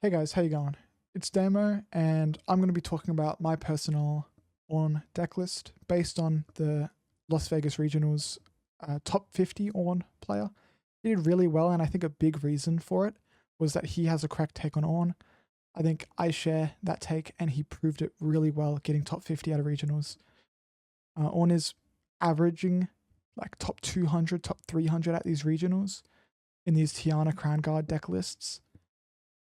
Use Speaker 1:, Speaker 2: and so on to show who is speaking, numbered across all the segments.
Speaker 1: Hey guys, how you going? It's Damo, and I'm going to be talking about my personal Ornn deck list based on the Las Vegas Regionals top 50 Ornn player. He did really well, and I think a big reason for it was that he has a correct take on Ornn. I think I share that take, and he proved it really well, getting top 50 out of Regionals. Ornn is averaging like top 200, top 300 at these Regionals in these Tiana Crown Guard deck lists.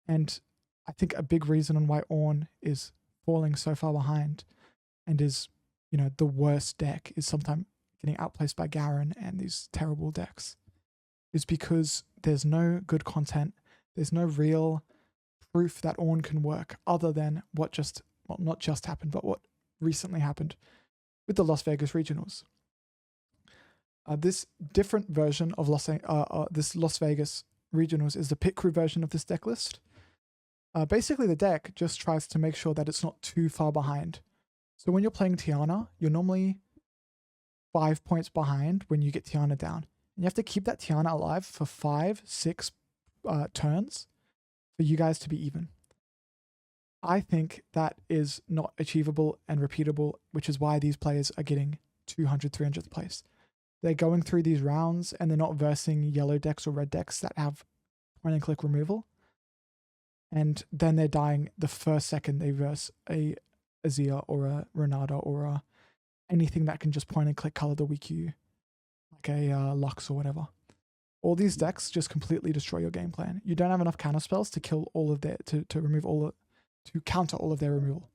Speaker 1: And I think a big reason on why Ornn is falling so far behind and is, the worst deck, is sometimes getting outplaced by Garen and these terrible decks, is because there's no good content. There's no real proof that Ornn can work other than what not just happened, but what recently happened with the Las Vegas Regionals. This different version of this Las Vegas Regionals is the pit crew version of this deck list. Basically, the deck just tries to make sure that it's not too far behind. So when you're playing Tiana, you're normally 5 points behind when you get Tiana down. And you have to keep that Tiana alive for 5-6 turns for you guys to be even. I think that is not achievable and repeatable, which is why these players are getting 200, 300th place. They're going through these rounds and they're not versing yellow decks or red decks that have point and click removal. And then they're dying the first second they verse a Azir or a Renata or anything that can just point and click color the WQ, like a Lux or whatever. All these decks just completely destroy your game plan. You don't have enough counter spells to kill all of their to counter all of their removal.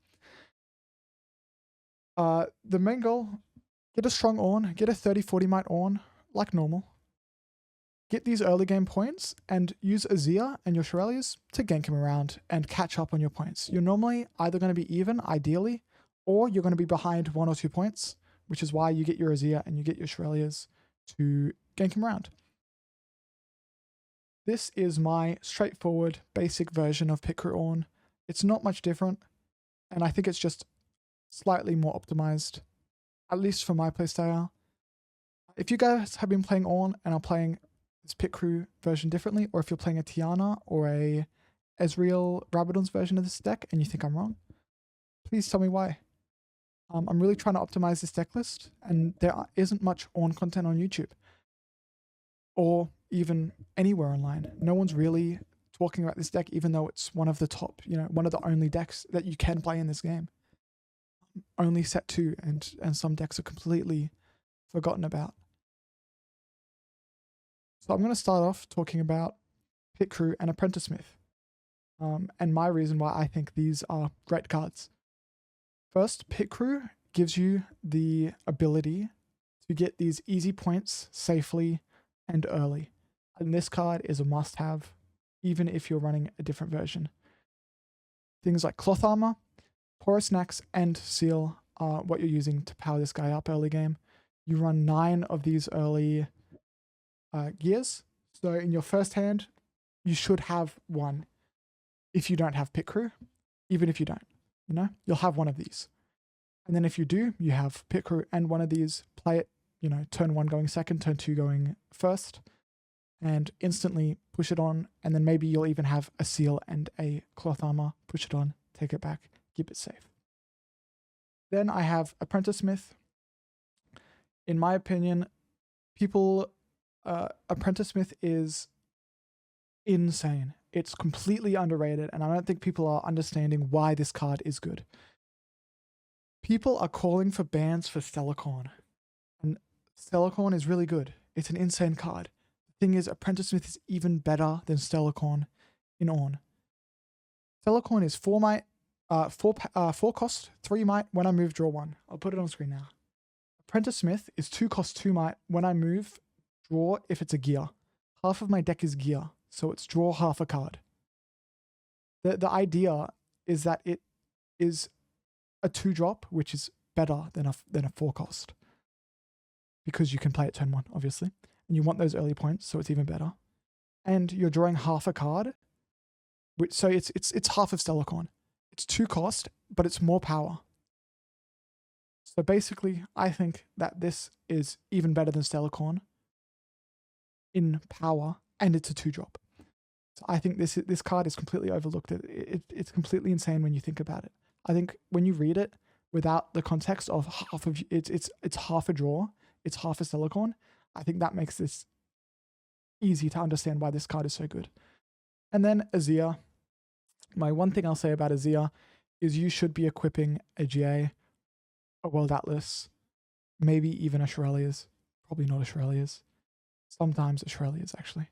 Speaker 1: The main goal: get a strong Ornn, get a 30-40 might Ornn like normal. Get these early game points and use Azir and your Shurelyas to gank him around and catch up on your points. You're normally either going to be even, ideally, or you're going to be behind 1 or 2 points, which is why you get your Azir and you get your Shurelyas to gank him around. This is my straightforward, basic version of pit crew Ornn. It's not much different, and I think it's just slightly more optimized, at least for my playstyle. If you guys have been playing Ornn and are playing this pit crew version differently, or if you're playing a Tiana or a Ezreal Rabadon's version of this deck and you think I'm wrong, please tell me why. I'm really trying to optimize this deck list, and there isn't much Ornn content on YouTube or even anywhere online. No one's really talking about this deck, even though it's one of the top, one of the only decks that you can play in this game. Only set 2, and some decks are completely forgotten about. So I'm going to start off talking about Pit Crew and Apprentice Smith, and my reason why I think these are great cards. First, Pit Crew gives you the ability to get these easy points safely and early. And this card is a must-have, even if you're running a different version. Things like Cloth Armor, Poro Snax, and Seal are what you're using to power this guy up early game. You run 9 of these early gears. So in your first hand, you should have 1 if you don't have Pit Crew. Even if you don't, you'll have 1 of these. And then if you do, you have Pit Crew and 1 of these, play it, turn 1 going second, turn 2 going first, and instantly push it on. And then maybe you'll even have a Seal and a Cloth Armor, push it on, take it back, keep it safe. Then I have Apprentice Smith. In my opinion, Apprentice Smith is insane. It's completely underrated, and I don't think people are understanding why this card is good. People are calling for bans for Stellacorn, and Stellacorn is really good. It's an insane card. The thing is, Apprentice Smith is even better than Stellacorn in Ornn. Stellacorn is 4 might, 4 cost, 3 might when I move, draw 1. I'll put it on screen now. Apprentice Smith is 2 cost, 2 might when I move, draw if it's a gear. Half of my deck is gear, so it's draw half a card. The idea is that it is a 2-drop, which is better than a 4 cost. Because you can play it turn 1, obviously. And you want those early points, so it's even better. And you're drawing half a card, so it's half of Stellacorn. It's 2 cost, but it's more power. So basically, I think that this is even better than Stellacorn in power, and it's a 2-drop. So I think this card is completely overlooked. It's completely insane when you think about it. I think when you read it without the context of half of it's half a draw, it's half a Silicorn, I think that makes this easy to understand why this card is so good. And then Azir. My one thing I'll say about Azir is you should be equipping a GA, a World Atlas, maybe even a Shurelya's. Probably not a Shurelya's. Sometimes a Shurelya's, actually.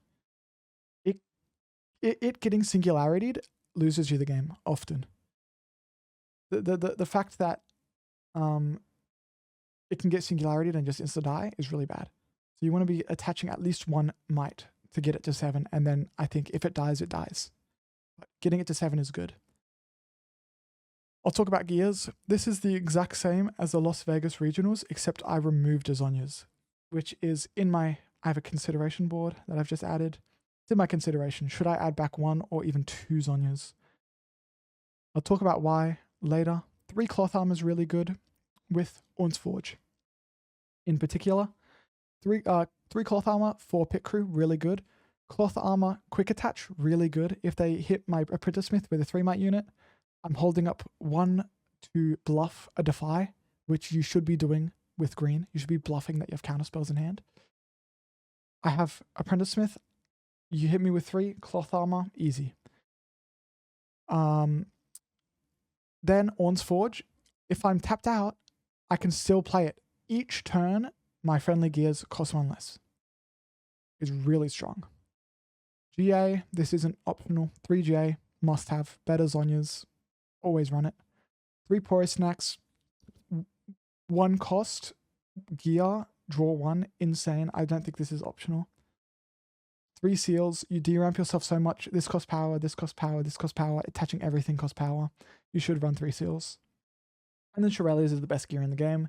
Speaker 1: It getting Singularity loses you the game often. The fact that it can get Singularity and just insta-die is really bad. So you want to be attaching at least one might to get it to 7, and then I think if it dies, it dies. But getting it to 7 is good. I'll talk about gears. This is the exact same as the Las Vegas Regionals, except I removed Azonia's, which is in my, I have a consideration board that I've just added. It's in my consideration. Should I add back 1 or even 2 Zonias? I'll talk about why later. 3 Cloth Armor is really good with Ornn Forge. In particular, 3 Cloth Armor, 4 Pit Crew, really good. Cloth Armor, Quick Attach, really good. If they hit my Apprentice Smith with a 3 might unit, I'm holding up 1 to bluff a Defy, which you should be doing with green. You should be bluffing that you have counter spells in hand. I have Apprentice Smith. You hit me with 3 Cloth Armor, easy. Then Ornn's Forge. If I'm tapped out, I can still play it. Each turn, my friendly gears cost 1 less. It's really strong. GA, this isn't optional. 3 GA, must have. Better Zonias, always run it. 3 Poro Snax, 1 cost, gear, draw 1, insane. I don't think this is optional. 3 seals, you deramp yourself so much. This costs power, this costs power, this costs power. Attaching everything costs power. You should run 3 seals. And then Shurelya's is the best gear in the game.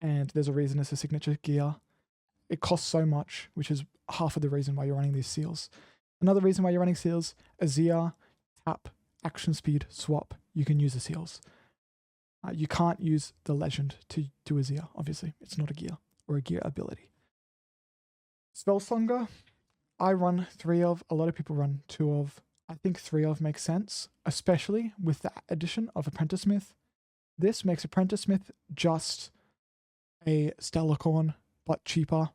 Speaker 1: And there's a reason it's a signature gear. It costs so much, which is half of the reason why you're running these seals. Another reason why you're running seals, Azir, tap, action speed, swap. You can use the seals. You can't use the legend to do Azir, obviously. It's not a gear or a gear ability. Svellsongur, I run 3 of. A lot of people run 2 of. I think 3 of makes sense, especially with the addition of Apprentice Smith. This makes Apprentice Smith just a Stellarcorn, but cheaper.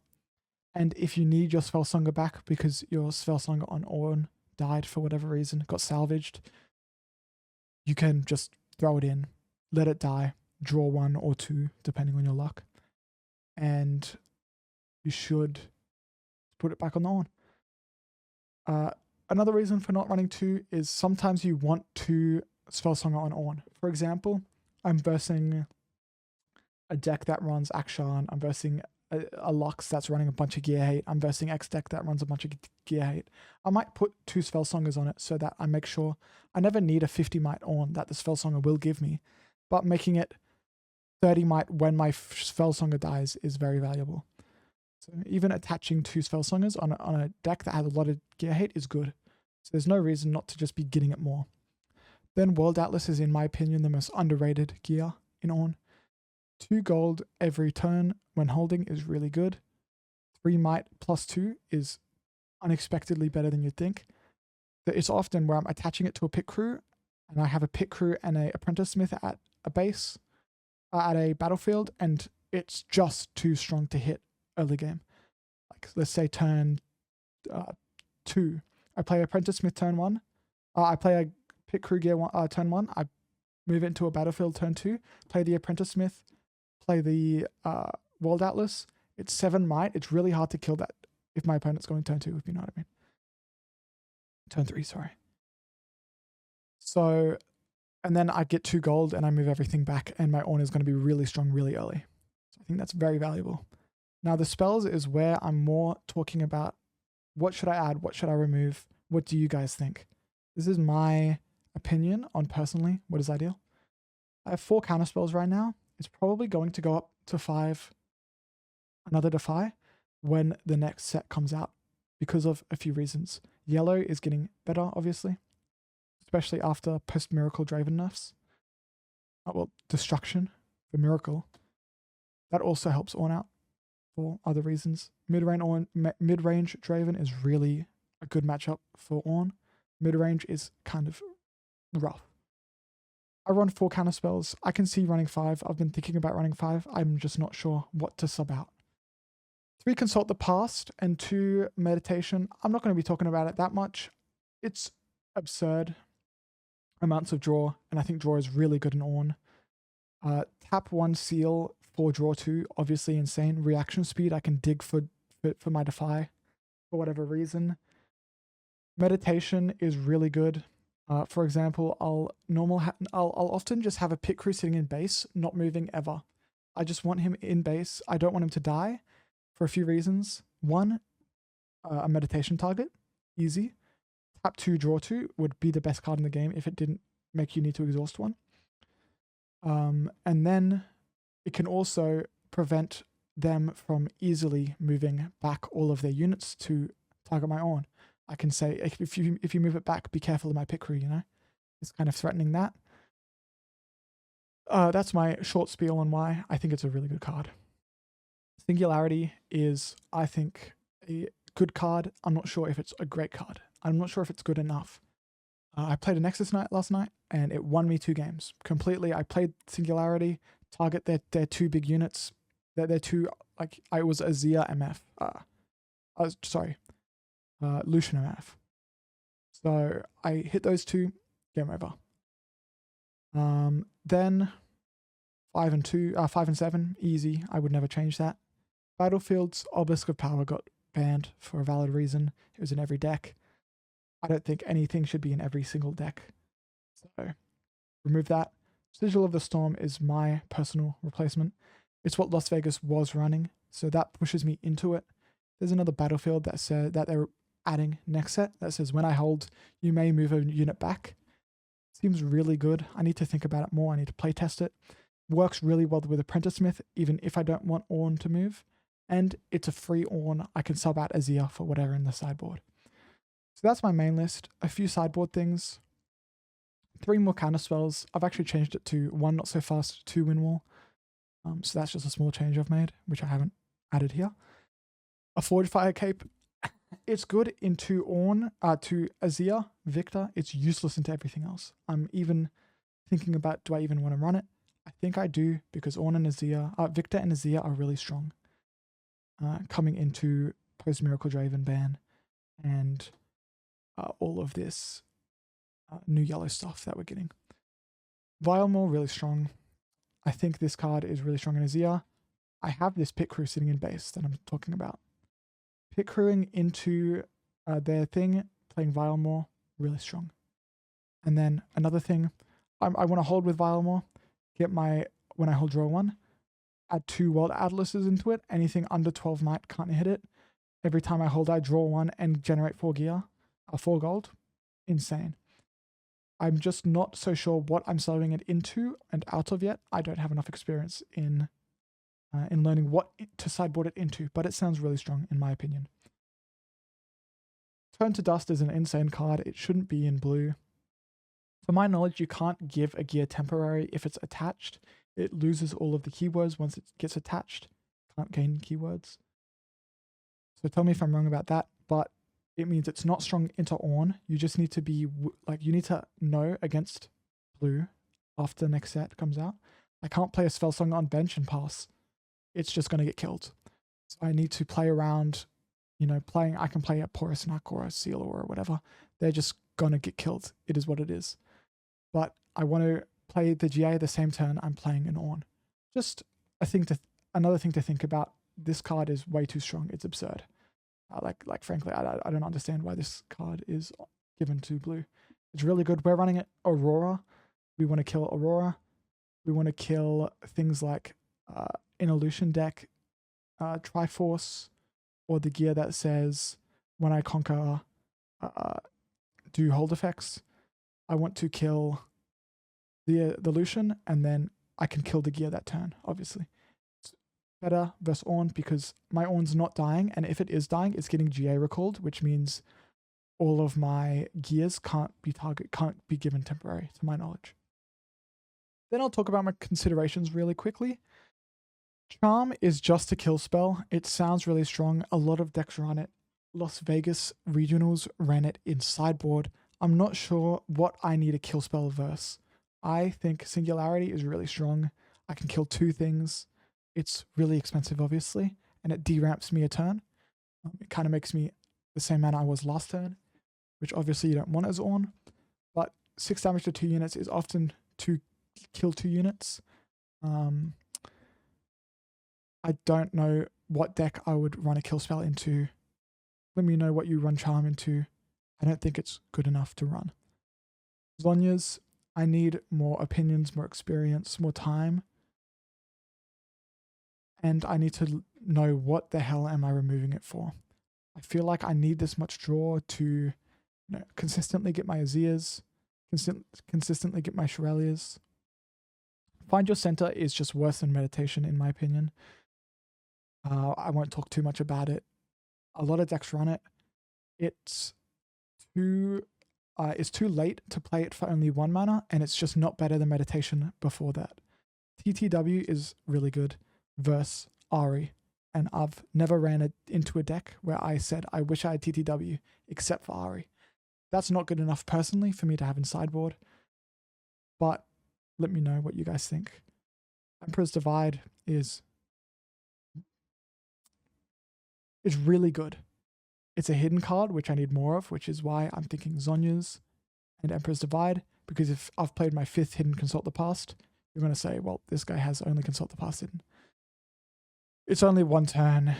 Speaker 1: And if you need your Svellsongur back because your Svellsongur on Ornn died for whatever reason, got salvaged, you can just throw it in, let it die, draw 1 or 2, depending on your luck. And you should put it back on the Ornn. Another reason for not running 2 is sometimes you want 2 Svellsongur on Ornn. For example, I'm versing a deck that runs Akshan. I'm versing a Lux that's running a bunch of Gear Hate. I'm versing X deck that runs a bunch of Gear Hate. I might put 2 Svellsongurs on it so that I make sure I never need a 50 might Ornn that the Svellsongur will give me, but making it 30 might when my Svellsongur dies is very valuable. So even attaching 2 Svellsongurs on a deck that has a lot of Gear Hate is good. So there's no reason not to just be getting it more. Then World Atlas is, in my opinion, the most underrated gear in Ornn. 2 gold every turn when holding is really good. 3 might plus 2 is unexpectedly better than you'd think. It's often where I'm attaching it to a pit crew, and I have a pit crew and a Apprentice Smith at a base, at a battlefield, and it's just too strong to hit early game. Like, let's say turn 2. I play Apprentice Smith turn 1. I play a pit crew gear turn 1. I move it into a battlefield turn 2. Play the Apprentice Smith. Play the World Atlas. It's 7 might. It's really hard to kill that if my opponent's going turn 2, if you know what I mean. Turn 3, sorry. So, and then I get 2 gold and I move everything back, and my Ornn is going to be really strong really early. So I think that's very valuable. Now the spells is where I'm more talking about what should I add, what should I remove, what do you guys think? This is my opinion on personally what is ideal. I have 4 counter spells right now. It's probably going to go up to 5, another Defy, when the next set comes out because of a few reasons. Yellow is getting better, obviously, especially after post-Miracle Draven nerfs. Well, Destruction for Miracle. That also helps Ornn out for other reasons. Mid-range Draven is really a good matchup for Ornn. Mid-range is kind of rough. I run 4 counter spells. I can see running 5. I've been thinking about running 5. I'm just not sure what to sub out. 3 Consult the Past and 2 Meditation. I'm not going to be talking about it that much. It's absurd amounts of draw, and I think draw is really good in Ornn. Tap 1 Seal for draw 2, obviously insane. Reaction speed, I can dig for my Defy for whatever reason. Meditation is really good. For example, I'll often just have a Pit Crew sitting in base, not moving ever. I just want him in base. I don't want him to die for a few reasons. 1, a meditation target, easy. Tap 2, draw 2 would be the best card in the game if it didn't make you need to exhaust 1. And then it can also prevent them from easily moving back all of their units to target my Ornn. I can say, if you move it back, be careful of my Pit Crew, you know? It's kind of threatening that. That's my short spiel on why I think it's a really good card. Singularity is, I think, a good card. I'm not sure if it's a great card. I'm not sure if it's good enough. I played a Nexus night last night, and it won me 2 games. Completely, I played Singularity, target their 2 big units. Their 2, like, I was Azir MF. Lucian MF. So I hit those 2, game over. Then 5 and 7, easy. I would never change that. Battlefield's Obelisk of Power got banned for a valid reason. It was in every deck. I don't think anything should be in every single deck. So remove that. Sigil of the Storm is my personal replacement. It's what Las Vegas was running, so that pushes me into it. There's another Battlefield that said that they're adding next set that says when I hold, you may move a unit back. Seems really good. I need to think about it more. I need to play test it. Works really well with Apprentice Smith, even if I don't want Ornn to move. And it's a free Ornn. I can sub out Azir for whatever in the sideboard. So that's my main list. A few sideboard things. 3 more counter spells. I've actually changed it to 1 not so fast, 2 win wall. So that's just a small change I've made, which I haven't added here. A Forgefire Cape. It's good into Ornn, to Azir, Victor. It's useless into everything else. I'm even thinking about, do I even want to run it? I think I do, because Ornn and Azir, Victor and Azir are really strong. Coming into post-Miracle Draven ban and all of this new yellow stuff that we're getting. Vilemaw, really strong. I think this card is really strong in Azir. I have this Pit Crew sitting in base that I'm talking about. Pit Crewing into their thing, playing Vilemaw, really strong. And then another thing, I want to hold with Vilemaw, get my, when I hold draw 1, add 2 World Atlases into it. Anything under 12 might can't hit it. Every time I hold, I draw 1 and generate 4 gear, 4 gold. Insane. I'm just not so sure what I'm solving it into and out of yet. I don't have enough experience in learning what to sideboard it into, but it sounds really strong in my opinion. Turn to Dust is an insane card. It shouldn't be in blue. To my knowledge, you can't give a gear temporary if it's attached. It loses all of the keywords once it gets attached. Can't gain keywords. So tell me if I'm wrong about that, but it means it's not strong into Ornn. You just need to be, like, you need to know against blue after the next set comes out. I can't play a Svellsongur on bench and pass. It's just going to get killed. So I need to play around, you know, I can play a Poro Snax or a Seal or whatever. They're just going to get killed. It is what it is. But I want to play the GA the same turn I'm playing an Ornn. Just another thing to think about. This card is way too strong. It's absurd. Frankly, I don't understand why this card is given to blue. It's really good. We're running it Aurora. We want to kill Aurora. We want to kill things like in a Lucian deck, Triforce, or the gear that says when I conquer, do hold effects. I want to kill the Lucian, and then I can kill the gear that turn, obviously. It's better versus Ornn because my Ornn's not dying, and if it is dying, it's getting GA recalled, which means all of my gears can't be given temporary, to my knowledge. Then I'll talk about my considerations really quickly. Charm is just a kill spell. It sounds really strong. A lot of decks run it. Las Vegas regionals ran it in sideboard. I'm not sure what I need a kill spell verse. I think Singularity is really strong. I can kill 2 things. It's really expensive, obviously, and it deramps me a turn. It kind of makes me the same mana I was last turn, which obviously you don't want as Ornn. But 6 damage to 2 units is often to kill 2 units. I don't know what deck I would run a kill spell into. Let me know what you run Charm into. I don't think it's good enough to run. Zhonya's, I need more opinions, more experience, more time. And I need to know what the hell am I removing it for. I feel like I need this much draw to consistently get my Azirs, consistently get my Shurelyas. Find Your Center is just worse than Meditation, in my opinion. I won't talk too much about it. A lot of decks run it. It's too late to play it for only 1 mana, and it's just not better than Meditation before that. TTW is really good versus Ahri, and I've never ran it into a deck where I said I wish I had TTW except for Ahri. That's not good enough personally for me to have in sideboard, but let me know what you guys think. Emperor's Divide is really good. It's a hidden card, which I need more of, which is why I'm thinking Zhonya's and Emperor's Divide, because if I've played my 5th hidden Consult the Past, you're going to say, well, this guy has only Consult the Past hidden. It's only 1 turn,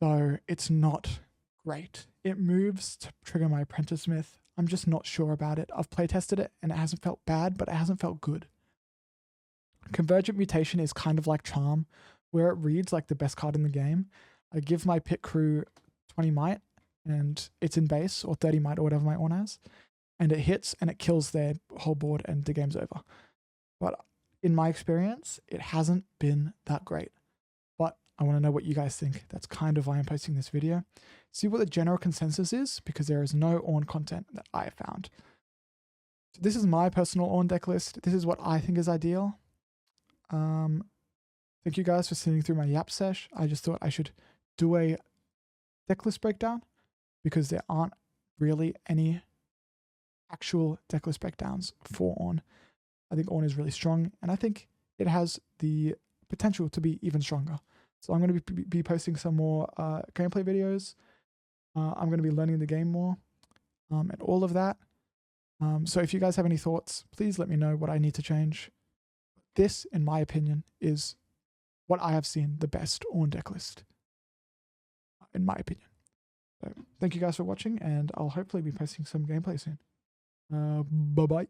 Speaker 1: so it's not great. It moves to trigger my Apprentice Smith. I'm just not sure about it. I've playtested it, and it hasn't felt bad, but it hasn't felt good. Convergent Mutation is kind of like Charm, where it reads like the best card in the game. I give my pit crew 20 might, and it's in base, or 30 might, or whatever my Ornn has, and it hits, and it kills their whole board, and the game's over. But in my experience, it hasn't been that great. But I want to know what you guys think. That's kind of why I'm posting this video. See what the general consensus is, because there is no Ornn content that I have found. So this is my personal Ornn deck list. This is what I think is ideal. Thank you guys for sitting through my yap sesh. I just thought I should do a deck list breakdown, because there aren't really any actual deck list breakdowns for Ornn. I think Ornn is really strong, and I think it has the potential to be even stronger. So I'm going to be posting some more gameplay videos. I'm going to be learning the game more, and all of that. So if you guys have any thoughts, please let me know what I need to change. This, in my opinion, is what I have seen the best Ornn deck list, in my opinion. So thank you guys for watching, and I'll hopefully be posting some gameplay soon. Bye-bye.